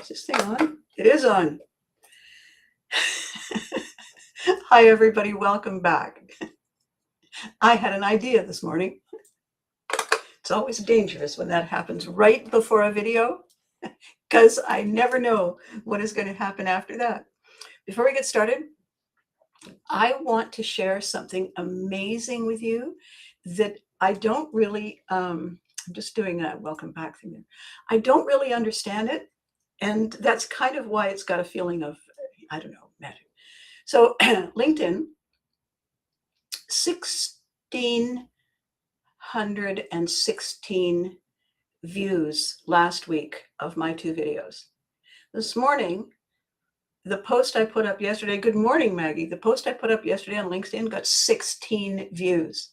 Is this thing on? It is on. Hi, everybody. Welcome back. I had an idea this morning. It's always dangerous when that happens right before a video because I never know what is going to happen after that. Before we get started, I want to share something amazing with you that I don't really, I'm just doing a welcome back thing there. I don't really understand it. And that's kind of why it's got a feeling of, I don't know, magic. So LinkedIn, 1,616 views last week of my 2 videos. This morning, the post I put up yesterday, good morning, Maggie. The post I put up yesterday on LinkedIn got 16 views.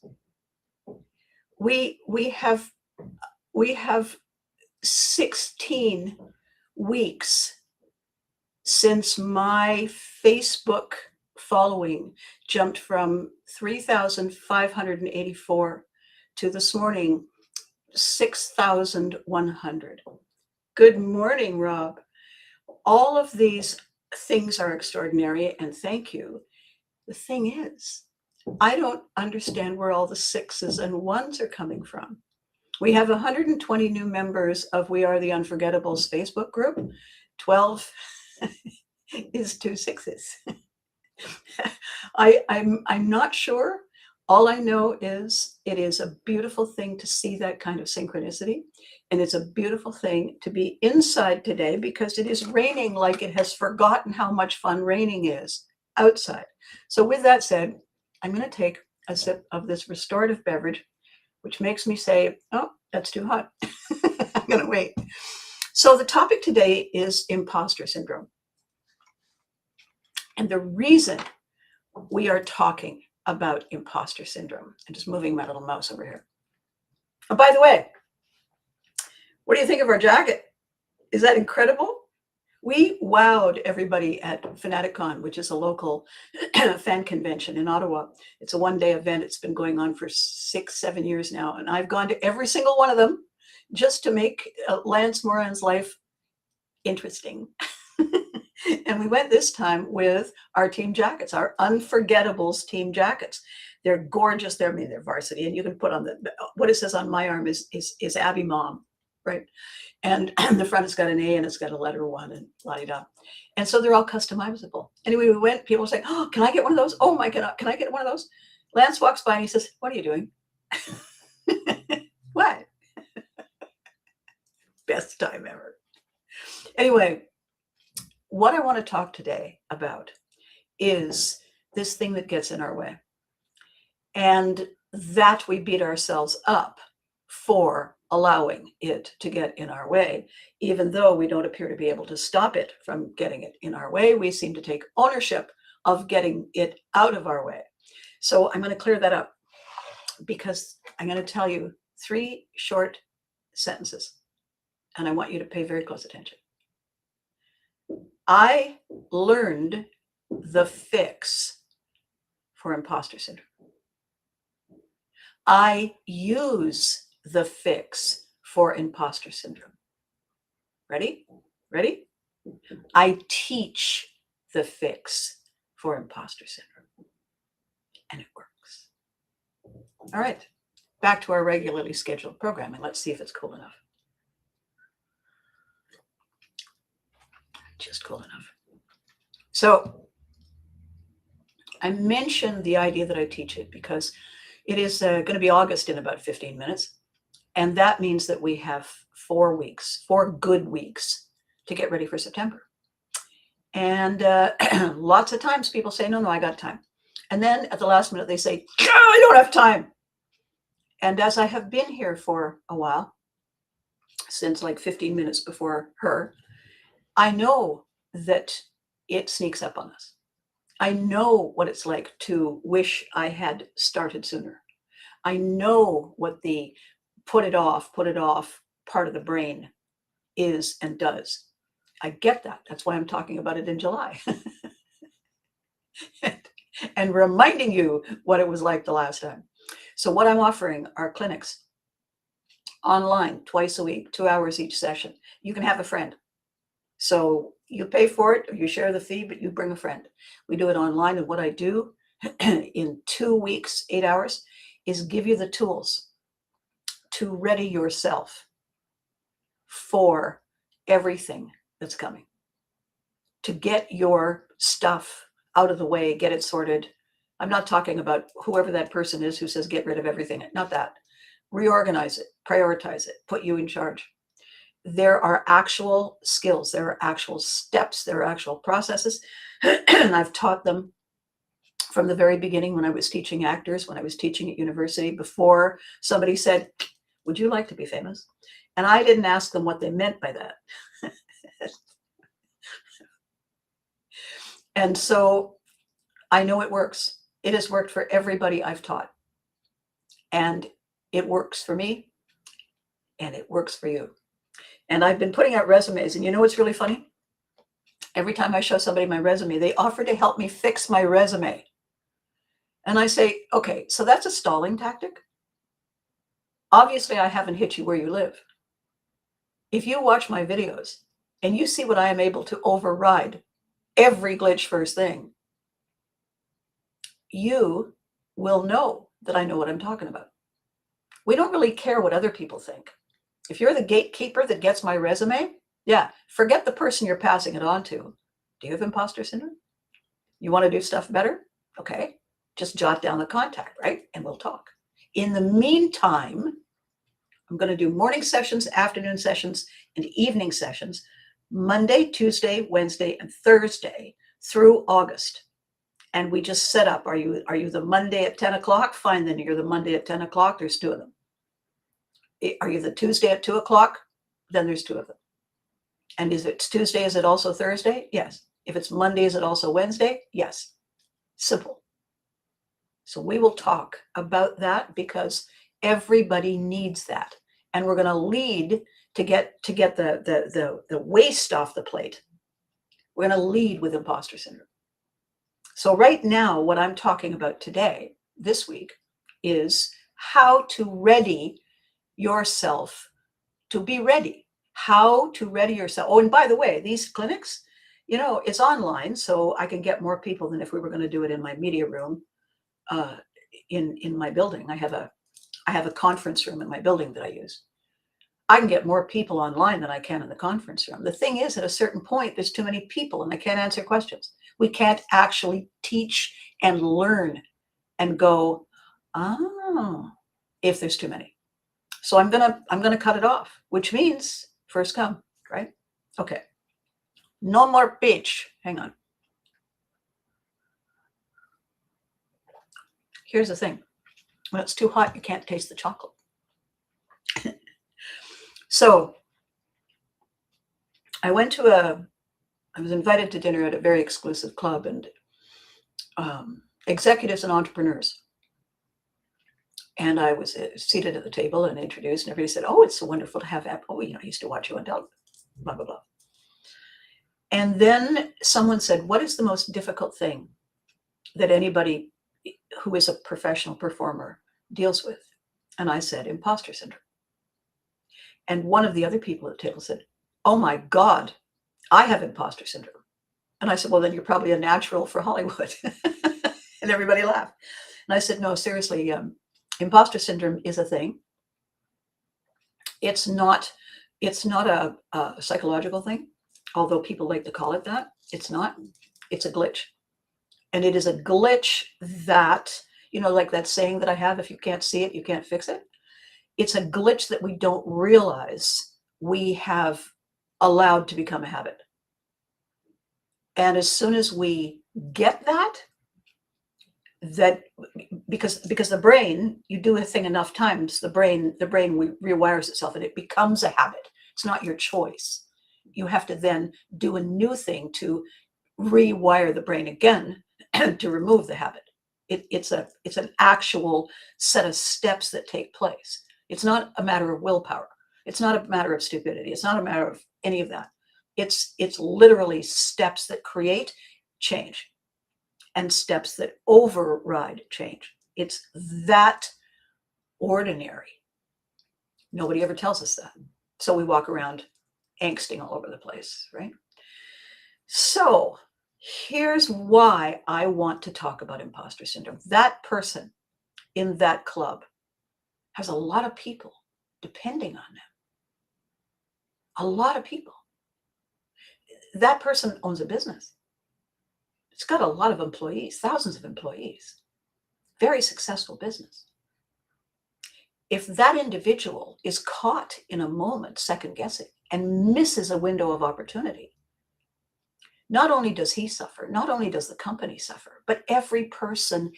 We have 16 weeks since my Facebook following jumped from 3,584 to this morning 6,100. Good morning, Rob. All of these things are extraordinary, and thank you. The thing is, I don't understand where all the 6s and 1s are coming from. We have 120 new members of We Are the Unforgettables Facebook group. 12 is 2 6s. I'm not sure. All I know is it is a beautiful thing to see that kind of synchronicity. And it's a beautiful thing to be inside today because it is raining like it has forgotten how much fun raining is outside. So with that said, I'm going to take a sip of this restorative beverage, which makes me say, oh, that's too hot. I'm going to wait. So the topic today is imposter syndrome. And the reason we are talking about imposter syndrome, I'm just moving my little mouse over here. Oh, by the way, what do you think of our jacket? Is that incredible? We wowed everybody at Fanaticon, which is a local fan convention in Ottawa. It's a one-day event. It's been going on for 6-7 years now. And I've gone to every single one of them just to make Lance Moran's life interesting. And we went this time with our team jackets, our Unforgettables team jackets. They're gorgeous. They're varsity. And you can put on what it says on my arm is Abby Mom, right? And the front has got an A and it's got a letter 1 and la-di-da. And so they're all customizable. Anyway, we went, people were saying, oh, can I get one of those? Oh my God, can I get one of those? Lance walks by and he says, what are you doing? What? Best time ever. Anyway, what I want to talk today about is this thing that gets in our way. And that we beat ourselves up for allowing it to get in our way, even though we don't appear to be able to stop it from getting it in our way. We seem to take ownership of getting it out of our way. So I'm going to clear that up because I'm going to tell you 3 short sentences, and I want you to pay very close attention. I learned the fix for imposter syndrome. I use the fix for imposter syndrome. Ready? Ready? I teach the fix for imposter syndrome. And it works. All right. Back to our regularly scheduled programming. Let's see if it's cool enough. Just cool enough. So I mentioned the idea that I teach it because it is going to be August in about 15 minutes. And that means that we have 4 weeks, 4 good weeks to get ready for September. And lots of times people say, no, I got time. And then at the last minute, they say, I don't have time. And as I have been here for a while, since like 15 minutes before her, I know that it sneaks up on us. I know what it's like to wish I had started sooner. I know what the put it off part of the brain is and does. I get that. That's why I'm talking about it in July. And reminding you what it was like the last time. So what I'm offering are clinics online twice a week, 2 hours each session. You can have a friend. So you pay for it or you share the fee, but you bring a friend. We do it online. And what I do in 2 weeks, 8 hours, is give you the tools to ready yourself for everything that's coming, to get your stuff out of the way, get it sorted. I'm not talking about whoever that person is who says get rid of everything. Not that. Reorganize it, prioritize it, put you in charge. There are actual skills, there are actual steps, there are actual processes. And I've taught them from the very beginning when I was teaching actors, when I was teaching at university, before somebody said, would you like to be famous? And I didn't ask them what they meant by that. And so I know it works. It has worked for everybody I've taught. And it works for me, and it works for you. And I've been putting out resumes, and you know what's really funny? Every time I show somebody my resume, they offer to help me fix my resume. And I say, okay, so that's a stalling tactic. Obviously, I haven't hit you where you live. If you watch my videos and you see what I am able to override every glitch first thing, you will know that I know what I'm talking about. We don't really care what other people think. If you're the gatekeeper that gets my resume, yeah, forget the person you're passing it on to. Do you have imposter syndrome? You want to do stuff better? Okay, just jot down the contact, right? And we'll talk. In the meantime, I'm going to do morning sessions, afternoon sessions, and evening sessions, Monday, Tuesday, Wednesday, and Thursday through August. And we just set up, are you the Monday at 10 o'clock? Fine, then you're the Monday at 10 o'clock. There's 2 of them. Are you the Tuesday at 2 o'clock? Then there's 2 of them. And if it's Tuesday, is it also Thursday? Yes. If it's Monday, is it also Wednesday? Yes. Simple. So we will talk about that because everybody needs that. And we're going to lead to get the waste off the plate. We're going to lead with imposter syndrome. So right now, what I'm talking about today, this week, is how to ready yourself to be ready. How to ready yourself. Oh, and by the way, these clinics, you know, it's online, so I can get more people than if we were going to do it in my media room in my building. I have a conference room in my building that I use. I can get more people online than I can in the conference room. The thing is, at a certain point, there's too many people and I can't answer questions. We can't actually teach and learn and go, oh, if there's too many. So I'm gonna cut it off, which means first come, right? Okay. No more pitch. Hang on. Here's the thing. When it's too hot, you can't taste the chocolate. So I was invited to dinner at a very exclusive club, and executives and entrepreneurs. And I was seated at the table and introduced, and everybody said, oh, it's so wonderful to have Apple. You know, I used to watch you on television, blah, blah, blah. And then someone said, what is the most difficult thing that anybody who is a professional performer deals with? And I said, imposter syndrome. And one of the other people at the table said, oh my God, I have imposter syndrome. And I said, well, then you're probably a natural for Hollywood. And everybody laughed. And I said, no, seriously, imposter syndrome is a thing. It's not a psychological thing, although people like to call it that. It's not. It's a glitch. And it is a glitch that, you know, like that saying that I have, if you can't see it, you can't fix it. It's a glitch that we don't realize we have allowed to become a habit. And as soon as we get that because the brain, you do a thing enough times, the brain rewires itself and it becomes a habit. It's not your choice. You have to then do a new thing to rewire the brain again to remove the habit. It's an actual set of steps that take place. It's not a matter of willpower. It's not a matter of stupidity. It's not a matter of any of that. It's literally steps that create change and steps that override change. It's that ordinary. Nobody ever tells us that. So we walk around angsting all over the place, right? So here's why I want to talk about imposter syndrome. That person in that club has a lot of people depending on them. A lot of people. That person owns a business. It's got a lot of employees, thousands of employees. Very successful business. If that individual is caught in a moment second guessing and misses a window of opportunity, not only does he suffer, not only does the company suffer, but every person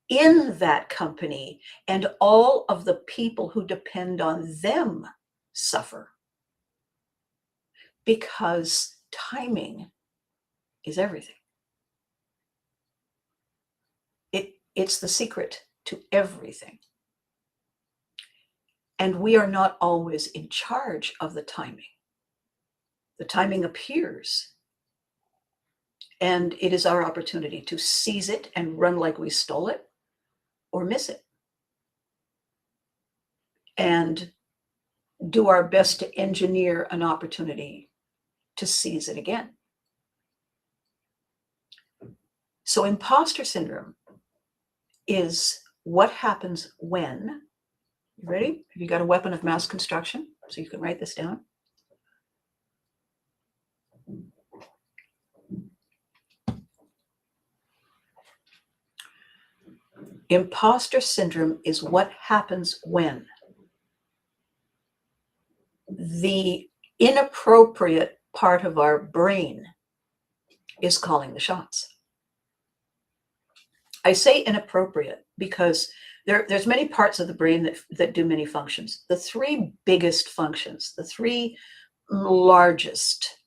in that company and all of the people who depend on them suffer. Because timing is everything. It's the secret to everything. And we are not always in charge of the timing. The timing appears, and it is our opportunity to seize it and run like we stole it, or miss it. And do our best to engineer an opportunity to seize it again. So imposter syndrome is what happens when, you ready? Have you got a weapon of mass construction? So you can write this down. Imposter syndrome is what happens when the inappropriate part of our brain is calling the shots. I say inappropriate because there's many parts of the brain that do many functions. The three biggest functions, the three largest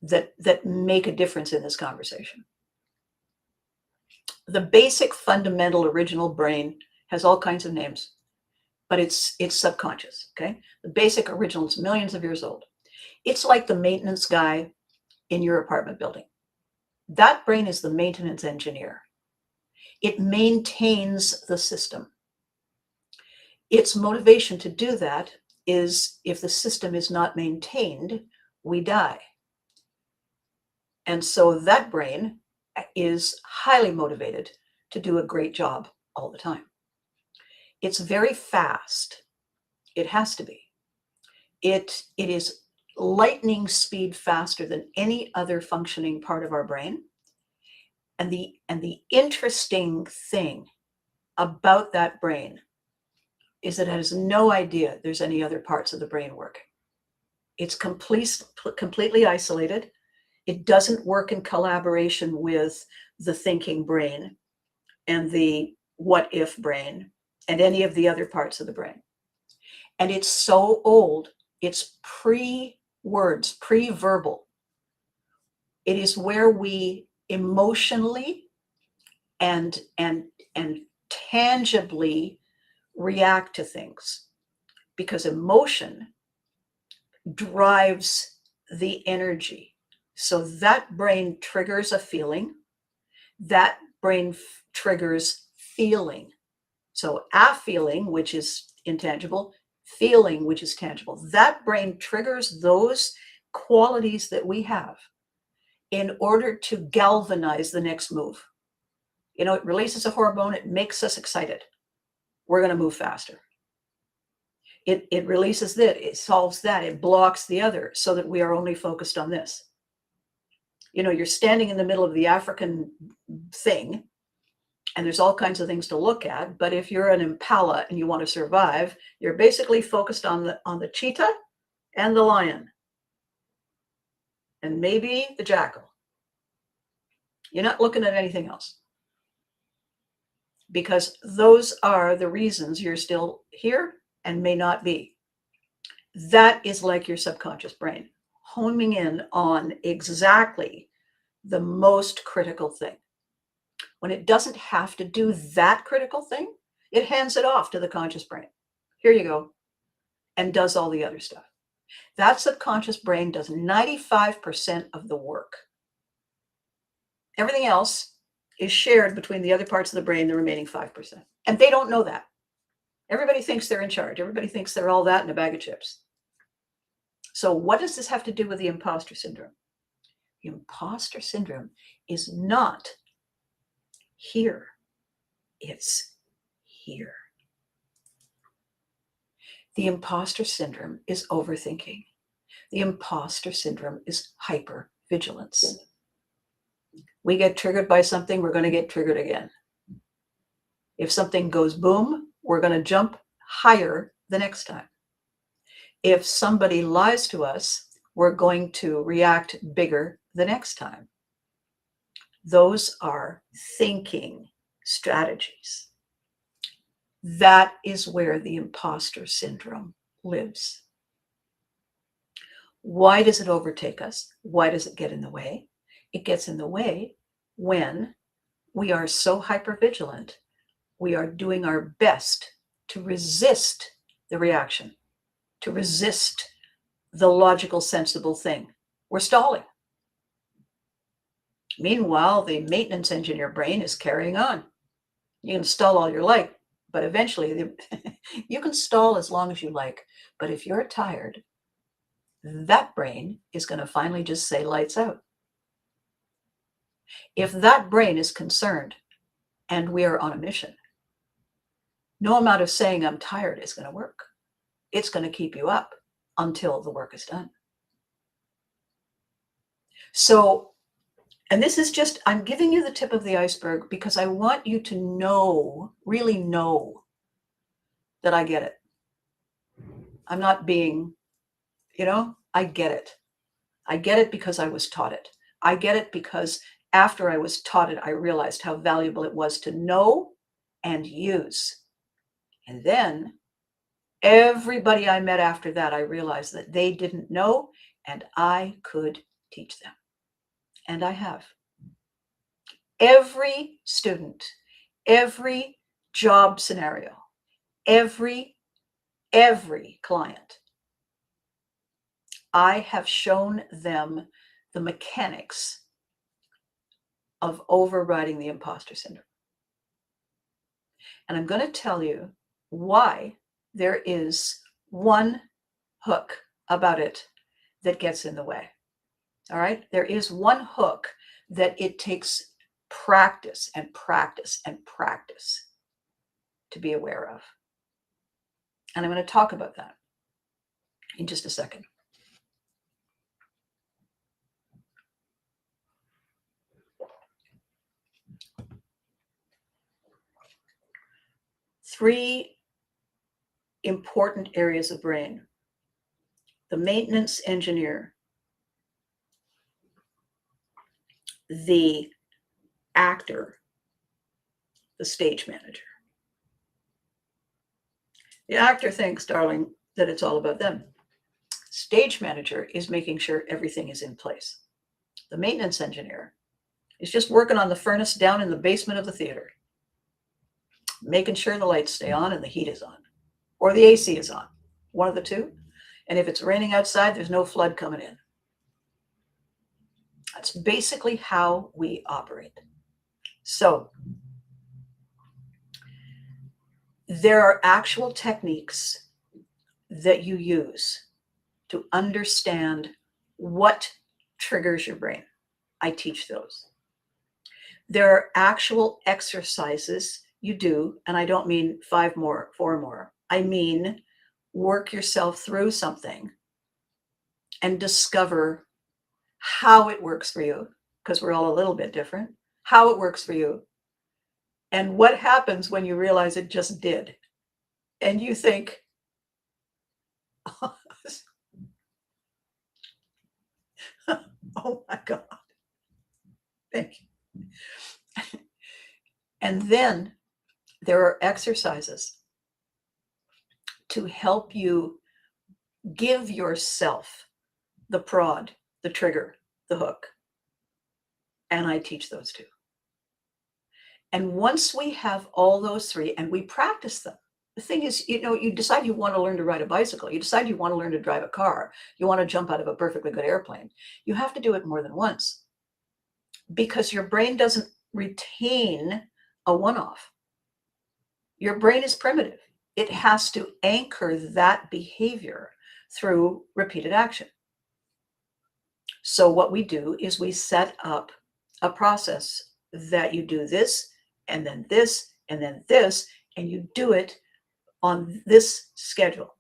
that make a difference in this conversation. The basic, fundamental, original brain has all kinds of names, but it's subconscious, okay? The basic original is millions of years old. It's like the maintenance guy in your apartment building. That brain is the maintenance engineer. It maintains the system. Its motivation to do that is if the system is not maintained, we die. And so that brain is highly motivated to do a great job all the time. It's very fast. It has to be. It is lightning speed faster than any other functioning part of our brain. And the interesting thing about that brain is it has no idea there's any other parts of the brain working. It's completely isolated. It doesn't work in collaboration with the thinking brain and the what if brain and any of the other parts of the brain. And it's so old, it's pre-words, pre-verbal. It is where we emotionally and tangibly react to things, because emotion drives the energy. So that brain triggers a feeling, that brain triggers feeling. So a feeling, which is intangible, feeling, which is tangible. That brain triggers those qualities that we have in order to galvanize the next move. You know, it releases a hormone, it makes us excited. We're going to move faster. It releases that, it solves that, it blocks the other so that we are only focused on this. You know, you're standing in the middle of the African thing, and there's all kinds of things to look at. But if you're an impala and you want to survive, you're basically focused on the cheetah and the lion, and maybe the jackal. You're not looking at anything else, because those are the reasons you're still here and may not be. That is like your subconscious brain homing in on exactly the most critical thing. When it doesn't have to do that critical thing, it hands it off to the conscious brain. Here you go, and does all the other stuff. That subconscious brain does 95% of the work. Everything else is shared between the other parts of the brain, the remaining 5%. And they don't know that. Everybody thinks they're in charge. Everybody thinks they're all that in a bag of chips. So what does this have to do with the imposter syndrome? Imposter syndrome is not here. It's here. The imposter syndrome is overthinking. The imposter syndrome is hypervigilance. We get triggered by something, we're going to get triggered again. If something goes boom, we're going to jump higher the next time. If somebody lies to us, we're going to react bigger the next time. Those are thinking strategies. That is where the imposter syndrome lives. Why does it overtake us? Why does it get in the way? It gets in the way when we are so hypervigilant, we are doing our best to resist the reaction, to resist the logical, sensible thing. We're stalling. Meanwhile, the maintenance engineer brain is carrying on. You can stall all you like, but eventually you can stall as long as you like. But if you're tired, that brain is going to finally just say lights out. If that brain is concerned and we are on a mission, no amount of saying I'm tired is going to work. It's going to keep you up until the work is done. So, and this is just, I'm giving you the tip of the iceberg because I want you to know, really know that I get it. I'm not being, I get it. I get it because I was taught it. I get it because after I was taught it, I realized how valuable it was to know and use. And then everybody I met after that, I realized that they didn't know and I could teach them. And I have. Every student, every job scenario, every client, I have shown them the mechanics of overriding the imposter syndrome. And I'm going to tell you why there is one hook about it that gets in the way. All right? There is one hook that it takes practice and practice and practice to be aware of. And I'm going to talk about that in just a second. Three important areas of brain: the maintenance engineer, the actor, the stage manager. The actor thinks, darling, that it's all about them. Stage manager is making sure everything is in place. The maintenance engineer is just working on the furnace down in the basement of the theater, making sure the lights stay on and the heat is on, or the AC is on, one of the two. And if it's raining outside, there's no flood coming in. That's basically how we operate. So there are actual techniques that you use to understand what triggers your brain. I teach those. There are actual exercises you do, and I don't mean 5 more, 4 more. I mean, work yourself through something and discover how it works for you, because we're all a little bit different, how it works for you, and what happens when you realize it just did. And you think, oh my God, thank you. And then there are exercises to help you give yourself the prod, the trigger, the hook. And I teach those too. And once we have all those 3 and we practice them, the thing is, you decide you want to learn to ride a bicycle. You decide you want to learn to drive a car. You want to jump out of a perfectly good airplane. You have to do it more than once because your brain doesn't retain a one-off. Your brain is primitive. It has to anchor that behavior through repeated action. So what we do is we set up a process that you do this, and then this, and then this, and you do it on this schedule.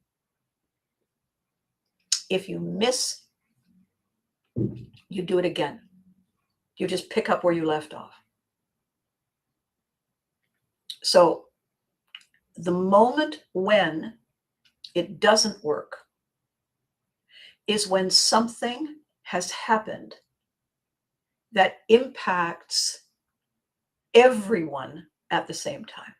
If you miss, you do it again. You just pick up where you left off. So the moment when it doesn't work is when something has happened that impacts everyone at the same time.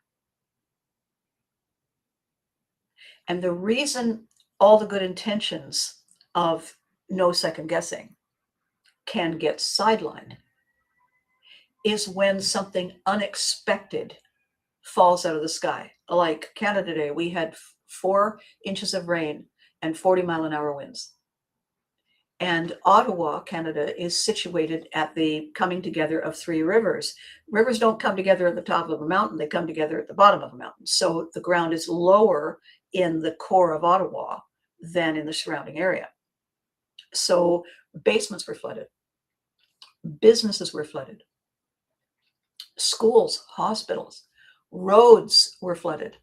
And the reason all the good intentions of no second guessing can get sidelined is when something unexpected falls out of the sky. Like Canada Day, we had 4 inches of rain and 40-mile-an-hour winds. And Ottawa, Canada, is situated at the coming together of 3 rivers. Rivers don't come together at the top of a mountain, they come together at the bottom of a mountain. So the ground is lower in the core of Ottawa than in the surrounding area. So basements were flooded, businesses were flooded, schools, hospitals, roads were flooded,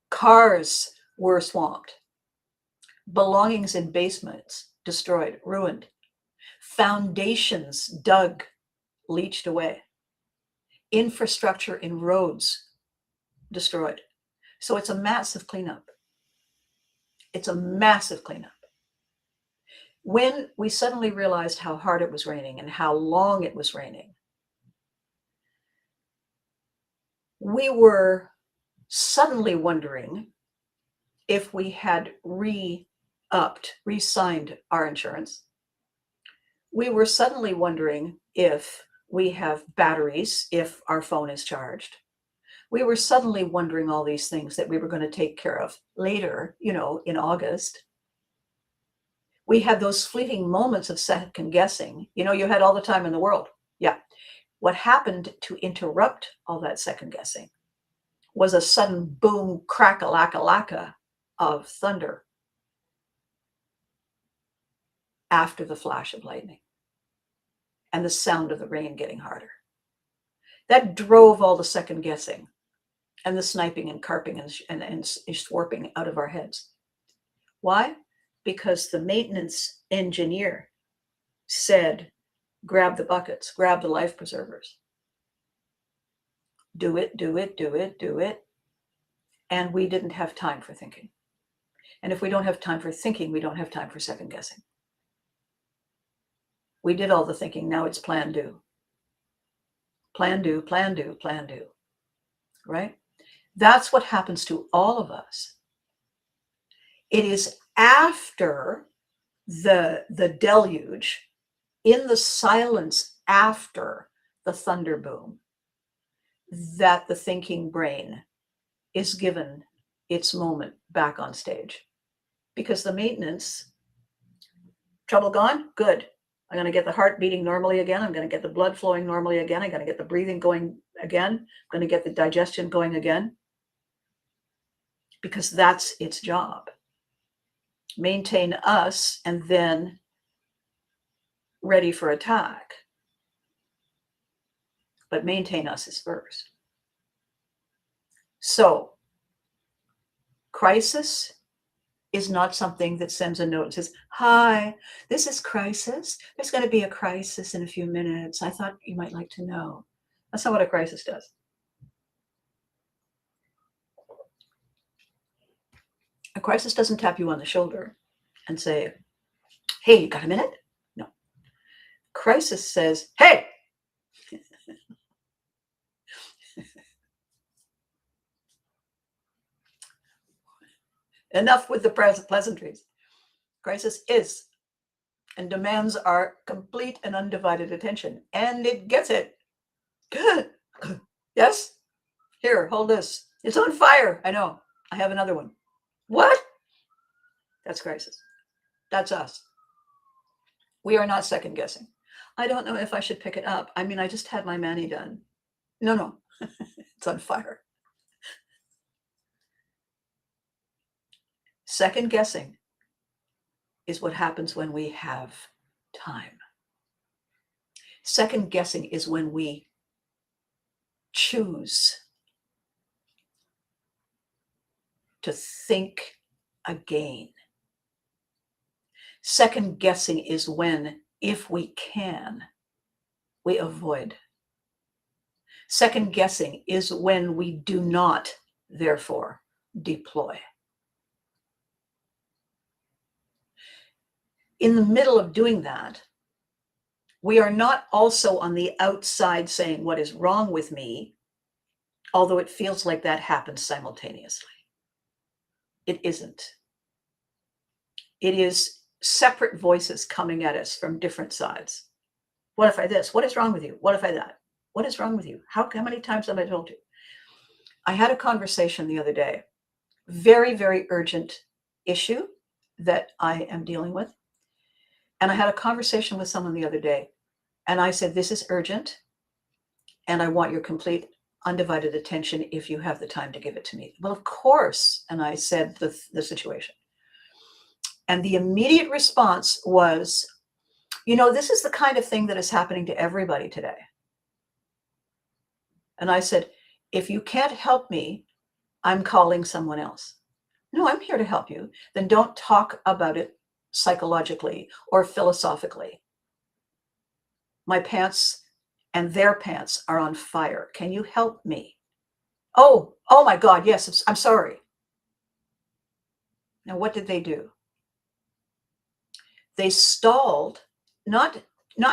cars were swamped, belongings in basements destroyed, ruined, foundations dug, leached away, infrastructure in roads destroyed. So it's a massive cleanup. It's a massive cleanup. When we suddenly realized how hard it was raining and how long it was raining, we were suddenly wondering if we had re-signed our insurance. We were suddenly wondering if we have batteries, if our phone is charged. We were suddenly wondering all these things that we were going to take care of later, in August. We had those fleeting moments of second guessing. You had all the time in the world. Yeah. What happened to interrupt all that second guessing was a sudden boom, crack-a-lack-a-lacka of thunder after the flash of lightning and the sound of the rain getting harder. That drove all the second guessing and the sniping and carping and swarping out of our heads. Why? Because the maintenance engineer said, grab the buckets, grab the life preservers. Do it, do it, do it, do it. And we didn't have time for thinking. And if we don't have time for thinking, we don't have time for second guessing. We did all the thinking. Now it's plan, do. Plan, do, plan, do, plan, do. Right? That's what happens to all of us. It is after the deluge, in the silence after the thunder boom, that the thinking brain is given its moment back on stage. Because the maintenance, trouble gone? Good. I'm going to get the heart beating normally again. I'm going to get the blood flowing normally again. I'm going to get the breathing going again. I'm going to get the digestion going again. Because that's its job. Maintain us and then ready for attack. But maintain us is first. So, crisis is not something that sends a note and says, hi, this is crisis. There's going to be a crisis in a few minutes. I thought you might like to know. That's not what a crisis does. A crisis doesn't tap you on the shoulder and say, hey, you got a minute? No. Crisis says, hey, enough with the pleasantries. Crisis is and demands our complete and undivided attention. And it gets it. Good. Yes? Here, hold this. It's on fire. I know. I have another one. What? That's crisis. That's us. We are not second guessing. I don't know if I should pick it up. I mean, I just had my mani done. No. It's on fire. Second guessing is what happens when we have time. Second guessing is when we choose to think again. Second guessing is when, if we can, we avoid. Second guessing is when we do not, therefore, deploy. In the middle of doing that, we are not also on the outside saying, what is wrong with me? Although it feels like that happens simultaneously. It isn't. It is separate voices coming at us from different sides. What if I this? What is wrong with you? What if I that? What is wrong with you? How many times have I told you? I had a conversation the other day, very, very urgent issue that I am dealing with. And I had a conversation with someone the other day, and I said, this is urgent, and I want your complete undivided attention if you have the time to give it to me. Well, of course. And I said the situation. And the immediate response was, this is the kind of thing that is happening to everybody today. And I said, if you can't help me, I'm calling someone else. No, I'm here to help you. Then don't talk about it psychologically or philosophically. My pants and their pants are on fire. Can you help me? Oh my God, yes, I'm sorry. Now, what did they do? They stalled, not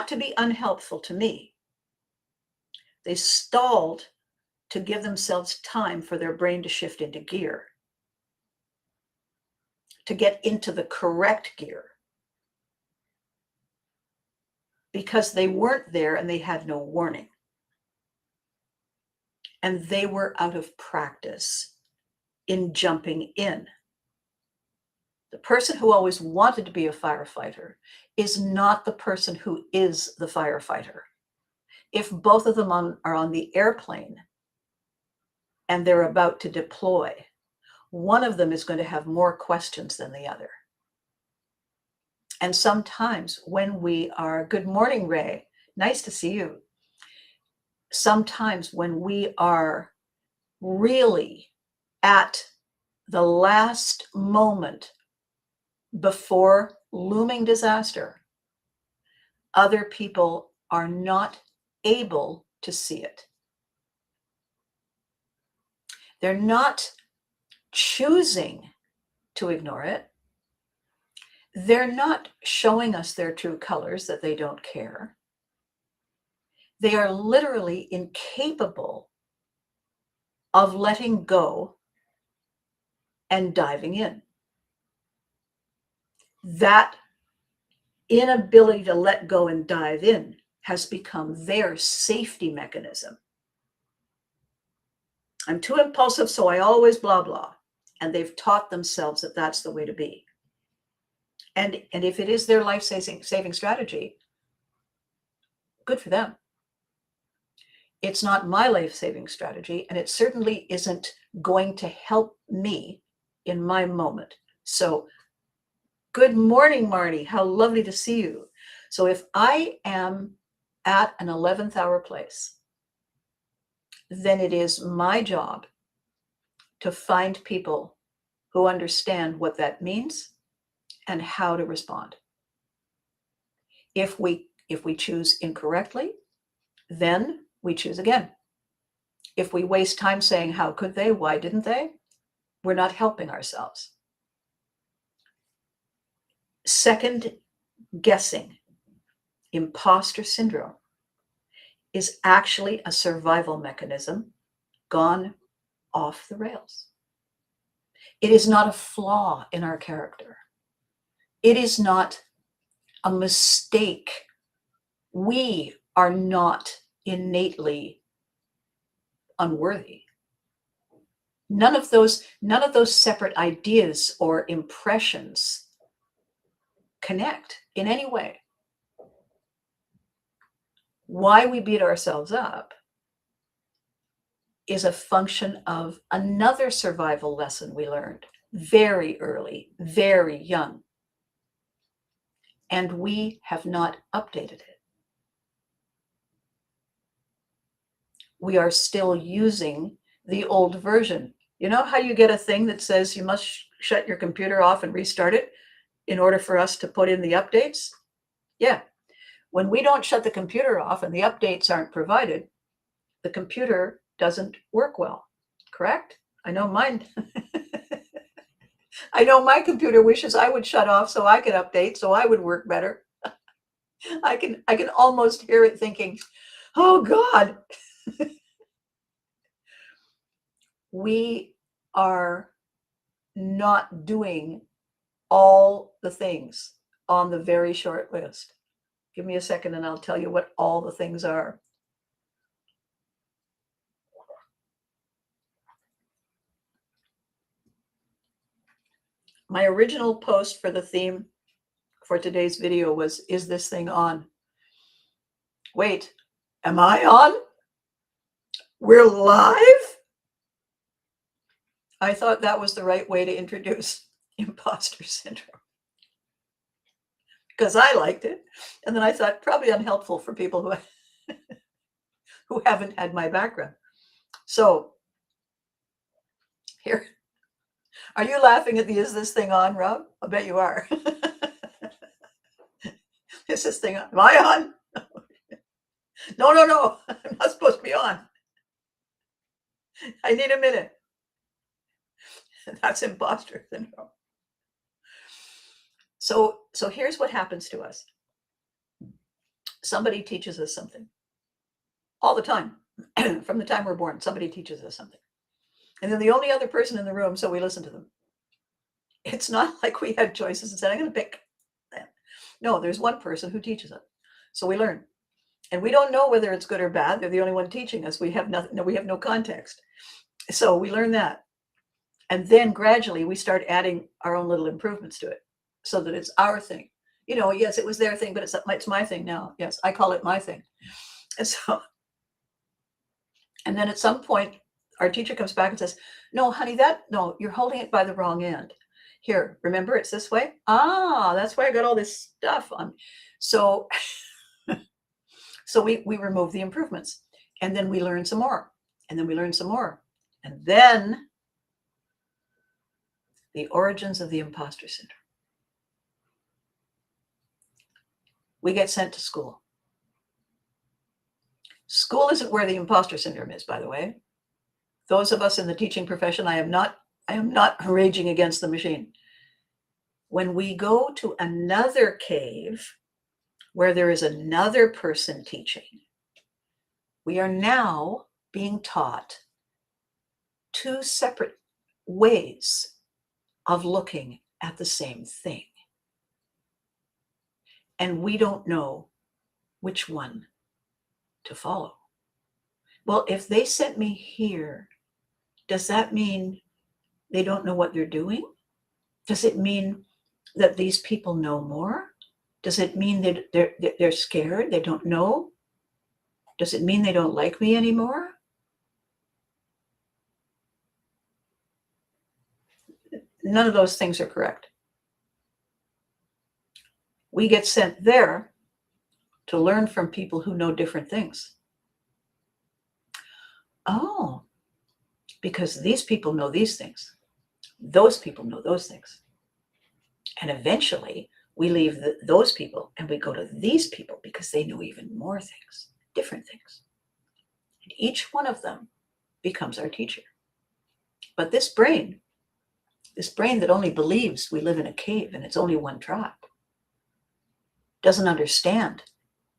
to be unhelpful to me. They stalled to give themselves time for their brain to shift into gear, to get into the correct gear. Because they weren't there and they had no warning. And they were out of practice in jumping in. The person who always wanted to be a firefighter is not the person who is the firefighter. If both of them are on the airplane and they're about to deploy, one of them is going to have more questions than the other. And sometimes when we are, good morning, Ray, nice to see you. Sometimes when we are really at the last moment before looming disaster, other people are not able to see it. They're not choosing to ignore it. They're not showing us their true colors, that they don't care. They are literally incapable of letting go and diving in. That inability to let go and dive in has become their safety mechanism. I'm too impulsive, so I always blah, blah. And they've taught themselves that that's the way to be. And if it is their life-saving strategy, good for them. It's not my life-saving strategy, and it certainly isn't going to help me in my moment. So, good morning, Marnie. How lovely to see you. So if I am at an 11th hour place, then it is my job to find people who understand what that means and how to respond. If we choose incorrectly, then we choose again. If we waste time saying, how could they? Why didn't they? We're not helping ourselves. Second guessing, imposter syndrome, is actually a survival mechanism gone off the rails. It is not a flaw in our character. It is not a mistake. We are not innately unworthy. None of those separate ideas or impressions connect in any way. Why we beat ourselves up is a function of another survival lesson we learned very early, very young. and we have not updated it. We are still using the old version. You know how you get a thing that says you must shut your computer off and restart it in order for us to put in the updates? Yeah. When we don't shut the computer off and the updates aren't provided, the computer doesn't work well. Correct? I know mine. I know my computer wishes I would shut off so I could update, so I would work better. I can almost hear it thinking, oh God. We are not doing all the things on the very short list. Give me a second and I'll tell you what all the things are. My original post for the theme for today's video was, is this thing on? Wait, am I on? We're live? I thought that was the right way to introduce imposter syndrome because I liked it. And then I thought probably unhelpful for people who haven't had my background. So here, are you laughing at the is this thing on, Rob? I bet you are. Is this thing on? Am I on? No. I'm not supposed to be on. I need a minute. That's imposter syndrome. So here's what happens to us. Somebody teaches us something all the time. From the time we're born, somebody teaches us something. And they're the only other person in the room, so we listen to them. It's not like we had choices and said, I'm going to pick them. No, there's one person who teaches us. So we learn. And we don't know whether it's good or bad. They're the only one teaching us. We have nothing. No, we have no context. So we learn that. And then gradually we start adding our own little improvements to it so that it's our thing. You know, yes, it was their thing, but it's my thing now. Yes, I call it my thing. And then at some point, our teacher comes back and says, no, honey, no, you're holding it by the wrong end. Here, remember, it's this way. Ah, that's why I got all this stuff on. So we remove the improvements, and then we learn some more, and then we learn some more. And then the origins of the imposter syndrome. We get sent to school. School isn't where the imposter syndrome is, by the way. Those of us in the teaching profession, I am not raging against the machine. When we go to another cave where there is another person teaching, we are now being taught two separate ways of looking at the same thing. And we don't know which one to follow. Well, if they sent me here, does that mean they don't know what they're doing? Does it mean that these people know more? Does it mean that they're scared? They don't know? Does it mean they don't like me anymore? None of those things are correct. We get sent there to learn from people who know different things. Oh, because these people know these things. Those people know those things. And eventually we leave those people and we go to these people because they know even more things, different things. And each one of them becomes our teacher. But this brain that only believes we live in a cave and it's only one tribe, doesn't understand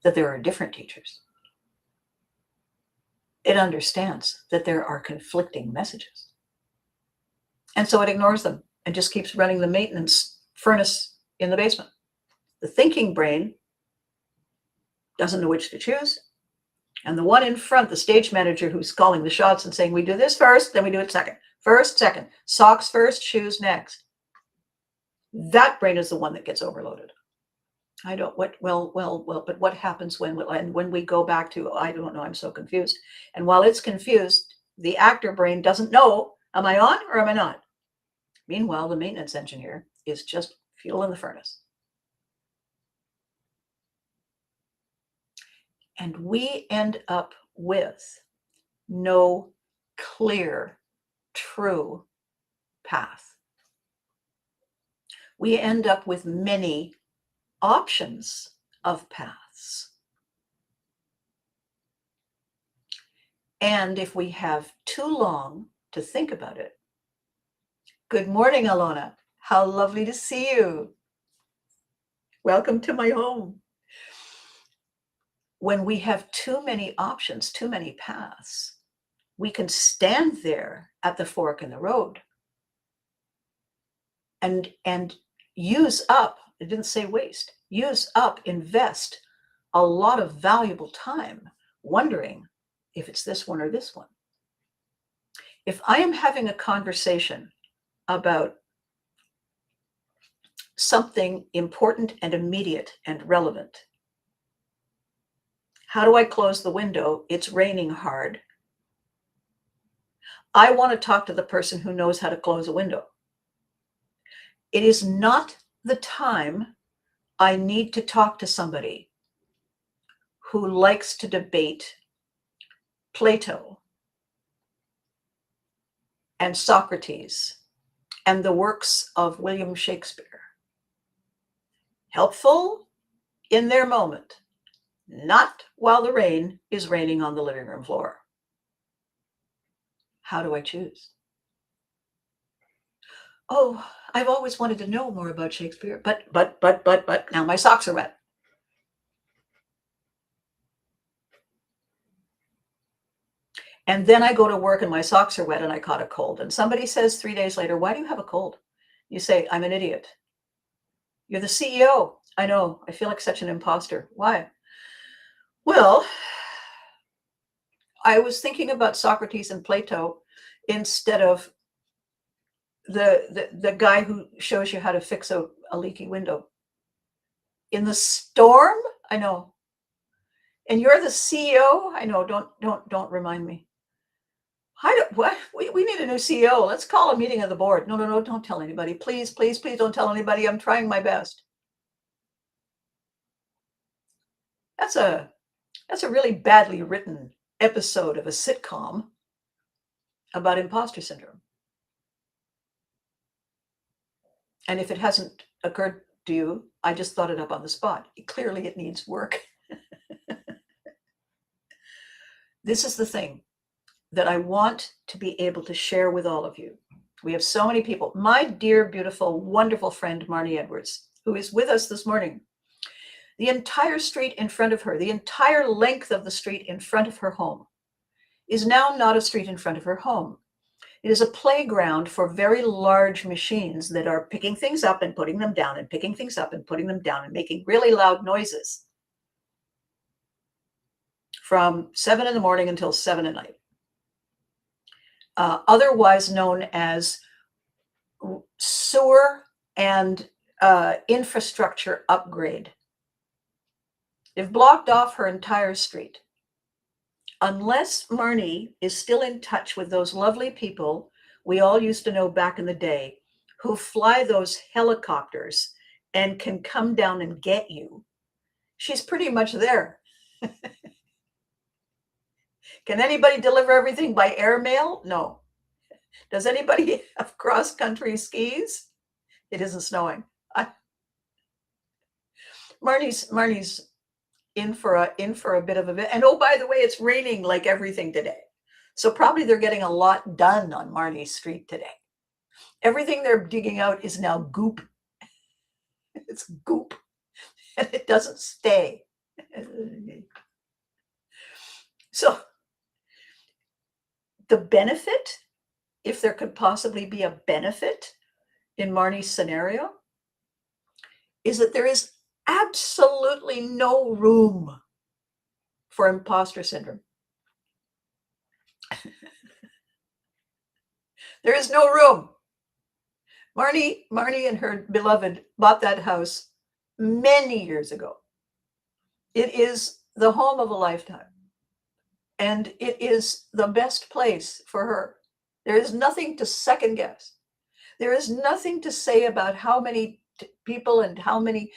that there are different teachers. It understands that there are conflicting messages. And so it ignores them and just keeps running the maintenance furnace in the basement. The thinking brain doesn't know which to choose. And the one in front, the stage manager who's calling the shots and saying, we do this first, then we do it second. First, second. Socks first, shoes next. That brain is the one that gets overloaded. But what happens when we go back to, I don't know, I'm so confused. And while it's confused, the actor brain doesn't know, am I on or am I not? Meanwhile, the maintenance engineer is just fuel in the furnace. And we end up with no clear, true path. We end up with many options of paths. And if we have too long to think about it, good morning, Alona. How lovely to see you. Welcome to my home. When we have too many options, too many paths, we can stand there at the fork in the road and use up, I didn't say waste, use up, invest a lot of valuable time wondering if it's this one or this one. If I am having a conversation about something important and immediate and relevant, how do I close the window? It's raining hard. I want to talk to the person who knows how to close a window. It is not the time I need to talk to somebody who likes to debate Plato and Socrates and the works of William Shakespeare. Helpful in their moment, not while the rain is raining on the living room floor. How do I choose? Oh, I've always wanted to know more about Shakespeare, but now my socks are wet. And then I go to work and my socks are wet and I caught a cold. And somebody says 3 days later, why do you have a cold? You say, I'm an idiot. You're the CEO. I know. I feel like such an imposter. Why? Well, I was thinking about Socrates and Plato instead of the guy who shows you how to fix a leaky window. In the storm? I know. And you're the CEO? I know. Don't remind me. What? We need a new CEO. Let's call a meeting of the board. No, don't tell anybody. Please don't tell anybody. I'm trying my best. That's a really badly written episode of a sitcom about imposter syndrome. And if it hasn't occurred to you, I just thought it up on the spot. Clearly it needs work. This is the thing that I want to be able to share with all of you. We have so many people. My dear, beautiful, wonderful friend, Marnie Edwards, who is with us this morning. The entire street in front of her, the entire length of the street in front of her home is now not a street in front of her home. It is a playground for very large machines that are picking things up and putting them down and picking things up and putting them down and making really loud noises from 7 in the morning until 7 at night. Otherwise known as sewer and infrastructure upgrade. They've blocked off her entire street. Unless Marnie is still in touch with those lovely people we all used to know back in the day who fly those helicopters and can come down and get you, she's pretty much there. Can anybody deliver everything by airmail? No. Does anybody have cross-country skis? It isn't snowing. Marnie's in for a bit of a bit. And oh, by the way, it's raining like everything today. So probably they're getting a lot done on Marnie's street today. Everything they're digging out is now goop. It's goop. And it doesn't stay. So the benefit, if there could possibly be a benefit in Marnie's scenario, is that there is absolutely no room for imposter syndrome. There is no room. Marnie and her beloved bought that house many years ago. It is the home of a lifetime. And it is the best place for her. There is nothing to second guess. There is nothing to say about how many people and how many,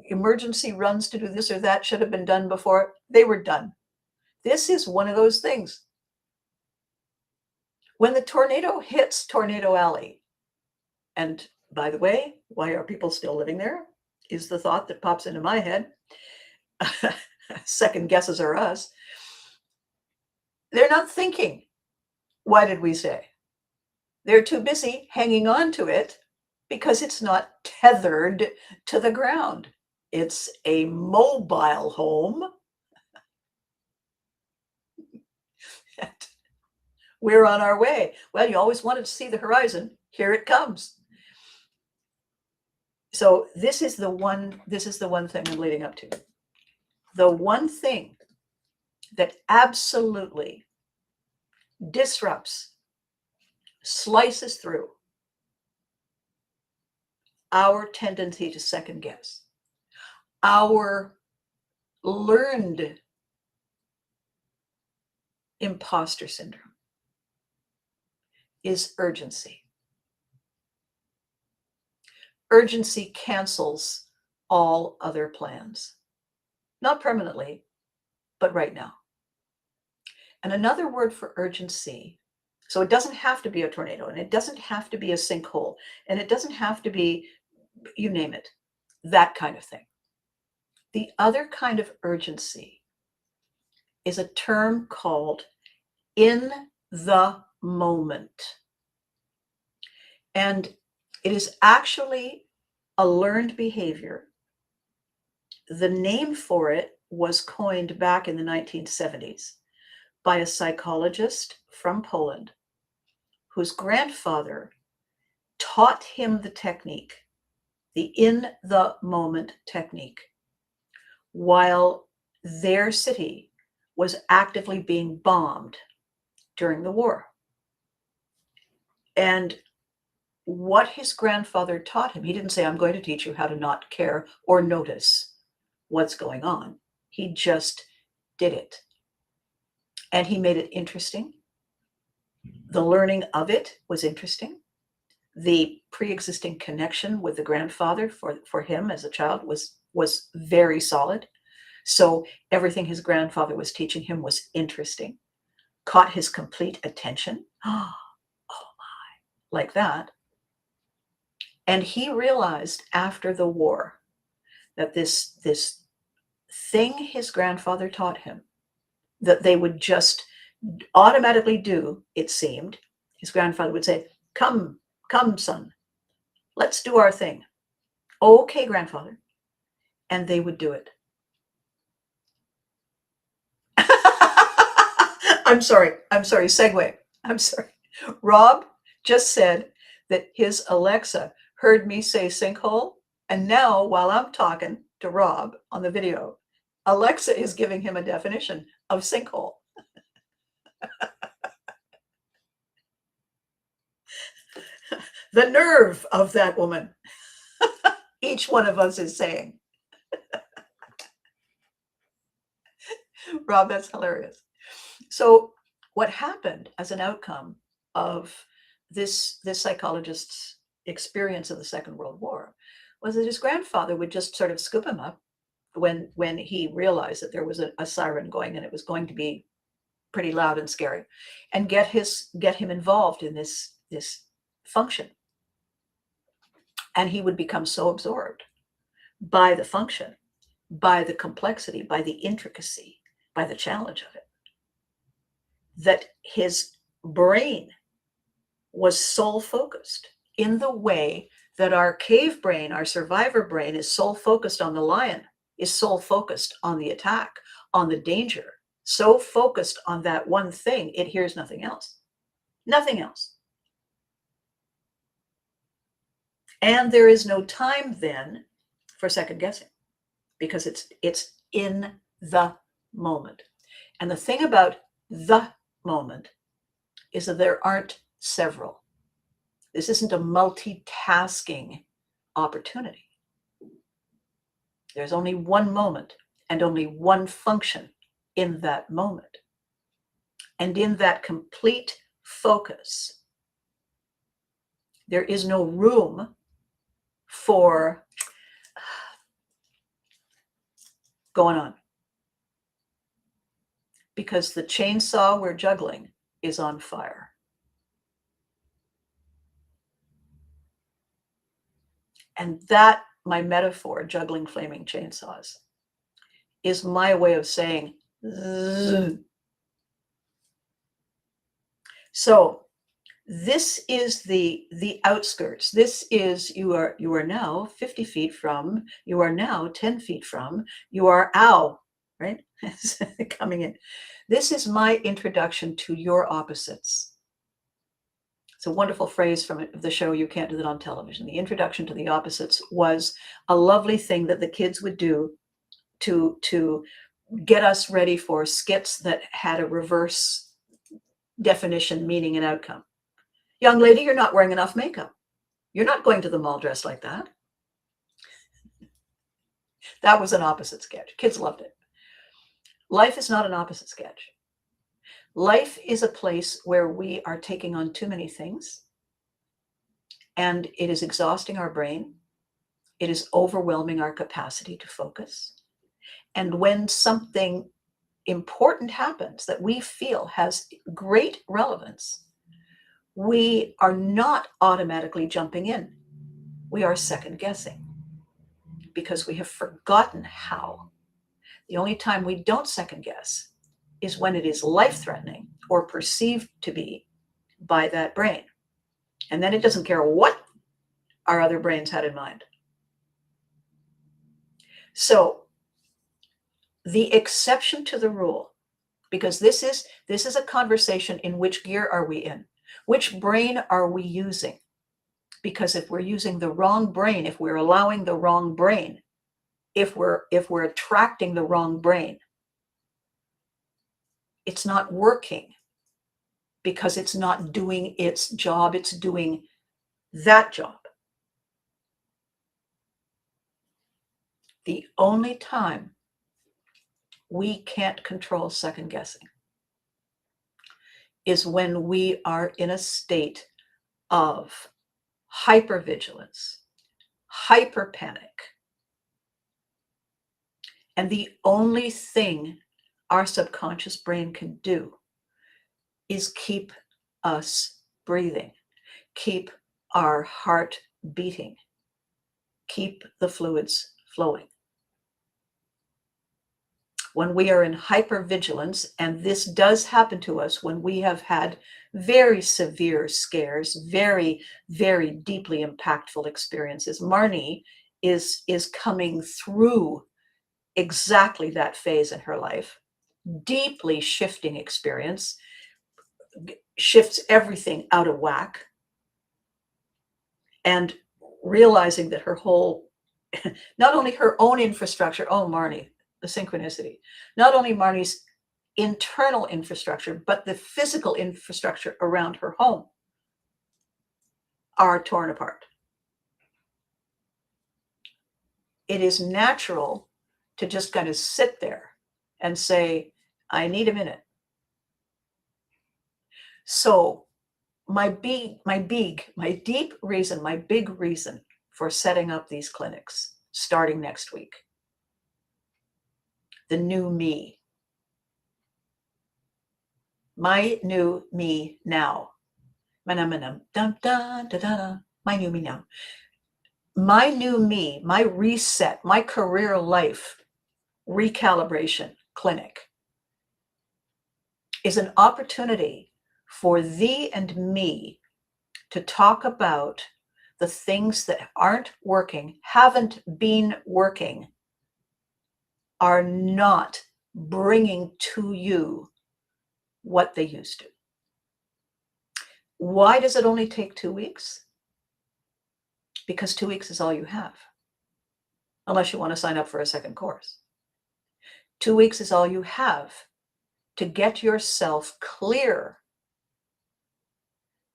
emergency runs to do this or that should have been done before. They were done. This is one of those things. When the tornado hits Tornado Alley, and by the way, why are people still living there? Is the thought that pops into my head. Second guesses are us. They're not thinking, why did we stay? They're too busy hanging on to it because it's not tethered to the ground. It's a mobile home. We're on our way. Well, you always wanted to see the horizon. Here it comes. So this is the one thing I'm leading up to. The one thing that absolutely disrupts, slices through our tendency to second guess, our learned imposter syndrome, is urgency. Urgency cancels all other plans. Not permanently, but right now. And another word for urgency, so it doesn't have to be a tornado, and it doesn't have to be a sinkhole, and it doesn't have to be, you name it, that kind of thing. The other kind of urgency is a term called in the moment. And it is actually a learned behavior. The name for it was coined back in the 1970s by a psychologist from Poland whose grandfather taught him the technique, the in the moment technique, while their city was actively being bombed during the war. And what his grandfather taught him, he didn't say, I'm going to teach you how to not care or notice what's going on. He just did it. And he made it interesting. The learning of it was interesting. The pre-existing connection with the grandfather for him as a child was very solid. So everything his grandfather was teaching him was interesting, caught his complete attention. Oh my, like that. And he realized after the war that this thing his grandfather taught him, that they would just automatically do, it seemed. His grandfather would say, come, son, let's do our thing. Okay, grandfather. And they would do it. I'm sorry, segue. I'm sorry. Rob just said that his Alexa heard me say sinkhole, and now while I'm talking to Rob on the video, Alexa is giving him a definition of sinkhole. The nerve of that woman. Each one of us is saying. Rob, that's hilarious. So what happened as an outcome of this psychologist's experience of the Second World War was that his grandfather would just sort of scoop him up when he realized that there was a siren going and it was going to be pretty loud and scary, and get him involved in this function. And he would become so absorbed by the function, by the complexity, by the intricacy, by the challenge of it, that his brain was soul focused in the way that our cave brain, our survivor brain, is soul focused on the lion, is soul focused on the attack, on the danger, so focused on that one thing, it hears nothing else. Nothing else. And there is no time then for second guessing, because it's in the moment. And the thing about the moment is that there aren't several. This isn't a multitasking opportunity. There's only one moment and only one function in that moment. And in that complete focus, there is no room for going on, because the chainsaw we're juggling is on fire. And that, my metaphor, juggling flaming chainsaws, is my way of saying, zzz. So this is the outskirts. This is, you are now 50 feet from, you are now 10 feet from, you are right? Coming in. This is my introduction to your opposites. It's a wonderful phrase from the show You Can't Do That on Television. The introduction to the opposites was a lovely thing that the kids would do to get us ready for skits that had a reverse definition, meaning, and outcome. Young lady, you're not wearing enough makeup. You're not going to the mall dressed like that. That was an opposite sketch. Kids loved it. Life is not an opposite sketch. Life is a place where we are taking on too many things, and it is exhausting our brain. It is overwhelming our capacity to focus. And when something important happens that we feel has great relevance, we are not automatically jumping in. We are second guessing because we have forgotten how. The only time we don't second guess is when it is life-threatening or perceived to be by that brain. And then it doesn't care what our other brains had in mind. So the exception to the rule, because this is a conversation in which gear are we in? Which brain are we using? Because if we're using the wrong brain, if we're allowing the wrong brain, if we're attracting the wrong brain, it's not working because it's not doing its job, it's doing that job. The only time we can't control second guessing is when we are in a state of hypervigilance, hyper panic. And the only thing our subconscious brain can do is keep us breathing, keep our heart beating, keep the fluids flowing. When we are in hypervigilance, and this does happen to us when we have had very severe scares, very, very deeply impactful experiences. Marnie is coming through exactly that phase in her life. Deeply shifting experience, shifts everything out of whack, and realizing that her whole, not only her own infrastructure, oh, Marnie, the synchronicity, not only Marnie's internal infrastructure, but the physical infrastructure around her home are torn apart. It is natural to just kind of sit there and say, I need a minute. So my big reason for setting up these clinics starting next week, the new me, my new me now, my new me now, my new me, my reset, my career life recalibration clinic is an opportunity for thee and me to talk about the things that aren't working, haven't been working, are not bringing to you what they used to. Why does it only take 2 weeks? Because 2 weeks is all you have, unless you want to sign up for a second course. 2 weeks is all you have to get yourself clear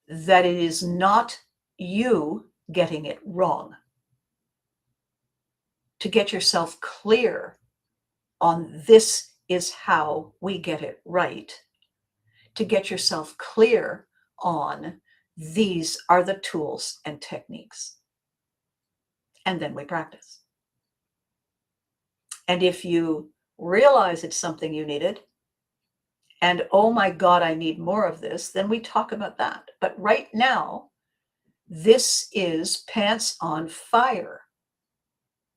that it is not you getting it wrong, to get yourself clear on this is how we get it right, to get yourself clear on these are the tools and techniques. and then we practice. And if you realize it's something you needed, and oh my God, I need more of this, then we talk about that. But right now, this is pants on fire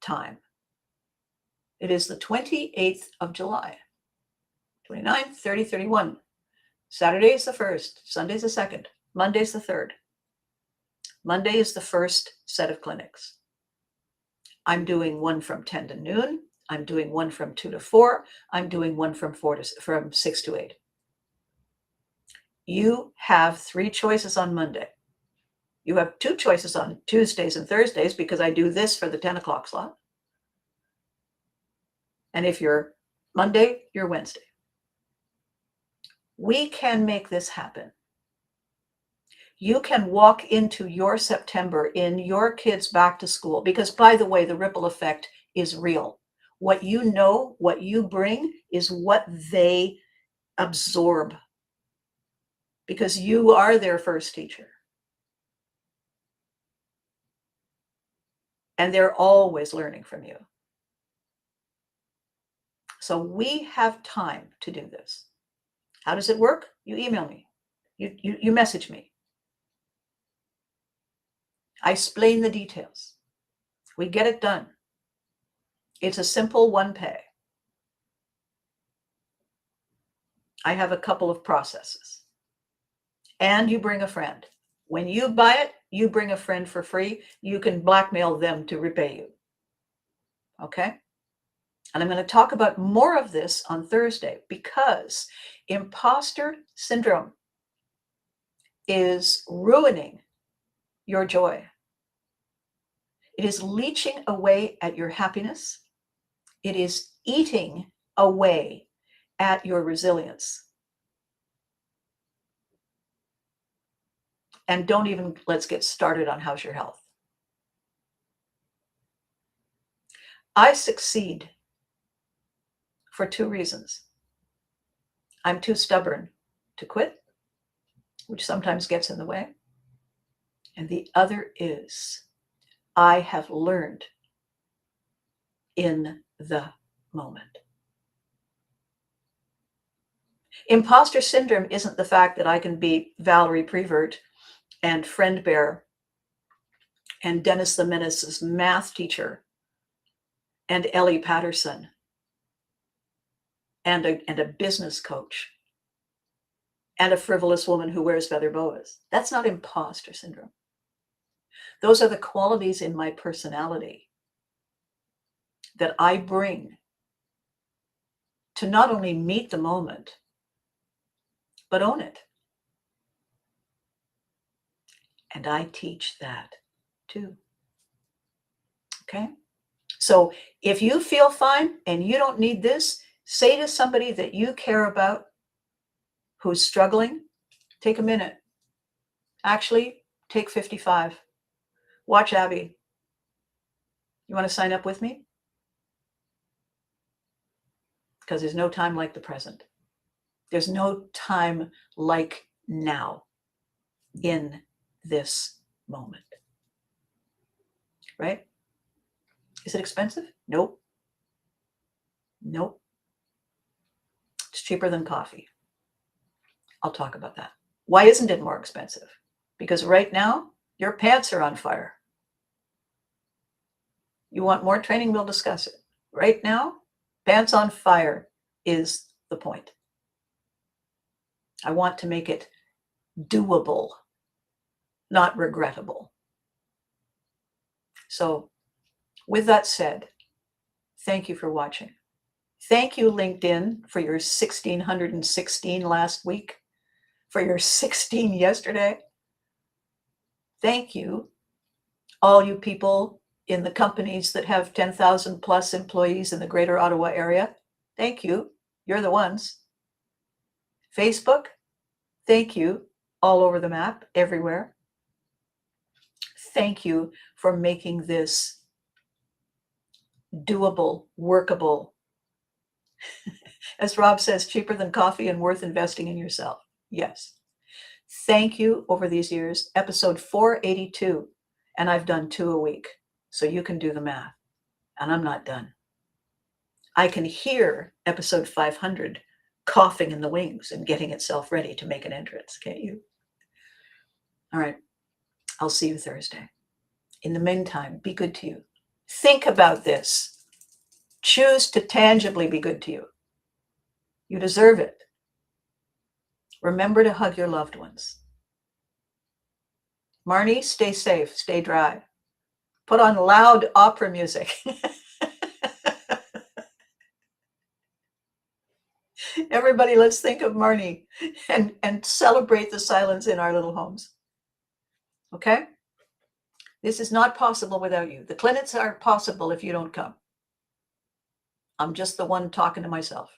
time. It is the 28th of July, 29th, 30, 31. Saturday is the 1st, Sunday is the 2nd, Monday is the 3rd. Monday is the first set of clinics. I'm doing one from 10 to noon. I'm doing one from 2 to 4. I'm doing one from 6 to 8. You have 3 choices on Monday. You have 2 choices on Tuesdays and Thursdays because I do this for the 10 o'clock slot. And if you're Monday, you're Wednesday. We can make this happen. You can walk into your September in your kids back to school because, by the way, the ripple effect is real. What you know, what you bring is what they absorb because you are their first teacher. And they're always learning from you. So we have time to do this. How does it work? You email me. You message me. I explain the details. We get it done. It's a simple one pay. I have a couple of processes. And you bring a friend. When you buy it, you bring a friend for free. You can blackmail them to repay you. Okay? And I'm going to talk about more of this on Thursday because imposter syndrome is ruining your joy. It is leeching away at your happiness. It is eating away at your resilience. And don't even, let's get started on how's your health. I succeed for 2 reasons. I'm too stubborn to quit, which sometimes gets in the way. And the other is I have learned in the moment. Imposter syndrome isn't the fact that I can be Valerie Prevert and Friend Bear and Dennis the Menace's math teacher and Ellie Patterson and a business coach and a frivolous woman who wears feather boas. That's not imposter syndrome. Those are the qualities in my personality that I bring to not only meet the moment, but own it. And I teach that too. Okay? So if you feel fine and you don't need this, say to somebody that you care about who's struggling, take a minute. Actually, take 55. Watch Abby. You want to sign up with me? Because there's no time like the present. There's no time like now in this moment. Right? Is it expensive? Nope. Nope. It's cheaper than coffee. I'll talk about that. Why isn't it more expensive? Because right now, your pants are on fire. You want more training? We'll discuss it. Right now, pants on fire is the point. I want to make it doable, not regrettable. So with that said, thank you for watching. Thank you, LinkedIn, for your 1,616 last week, for your 16 yesterday. Thank you, all you people in the companies that have 10,000 plus employees in the greater Ottawa area. Thank you. You're the ones. Facebook, thank you, all over the map, everywhere. Thank you for making this doable, workable. As Rob says, cheaper than coffee and worth investing in yourself. Yes. Thank you over these years. Episode 482, and I've done 2 a week. so you can do the math. And I'm not done. I can hear episode 500 coughing in the wings and getting itself ready to make an entrance, can't you? All right, I'll see you Thursday. In the meantime, be good to you. Think about this. Choose to tangibly be good to you. You deserve it. Remember to hug your loved ones. Marnie, stay safe, stay dry. Put on loud opera music. Everybody, let's think of Marnie and celebrate the silence in our little homes. Okay? This is not possible without you. The clinics aren't possible if you don't come. I'm just the one talking to myself.